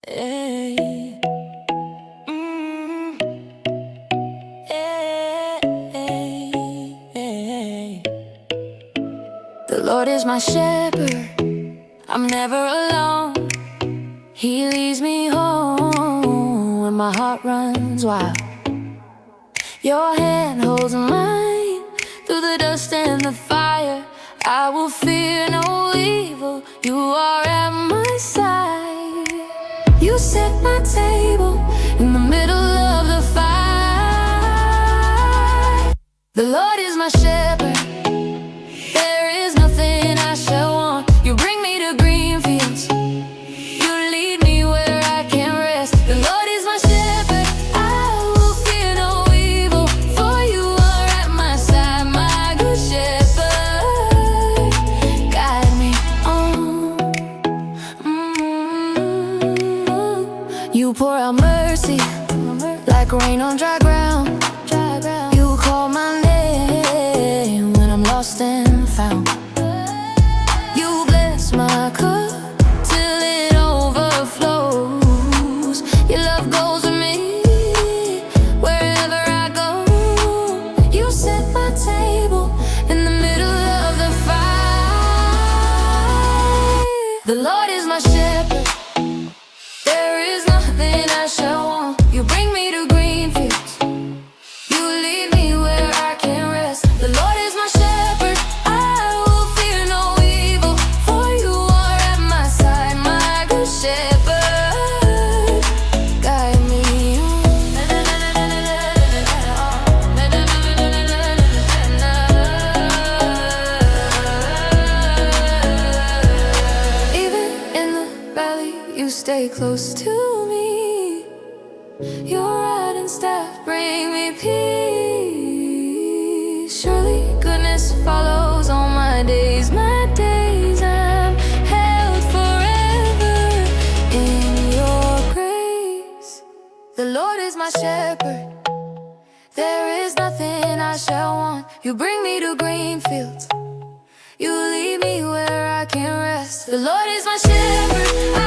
Hey. Hey, hey. The Lord is my shepherd, I'm never alone. He leads me home when my heart runs wild. Your hand holds mine through the dust and the fire. I will fear no evil, you are at my side. You set my table in the middle of the fight. The Lord is my shepherd, there is nothing I shall want. You bring me to green fields, you lead me where I can rest. The Lord is my shepherd, I will fear no evil, for you are at my side, my good shepherd. Guide me on. You pour out mercy like rain on dry ground. You call my name when I'm lost and found. You bless my cup till it overflows. Your love goes with me wherever I go. You set my table in the middle of the fight. The Lord is my shepherd, there is nothing I shall want. You bring me to green fields, you lead me where I can rest. The Lord is my shepherd, I will fear no evil, for you are at my side, my good shepherd. Guide me even in the valley, you stay close to me. Your rod and staff bring me peace. Surely goodness follows all my days, my days. I'm held forever in your grace. The Lord is my shepherd, there is nothing I shall want. You bring me to green fields, you lead me where I can rest. The Lord is my shepherd,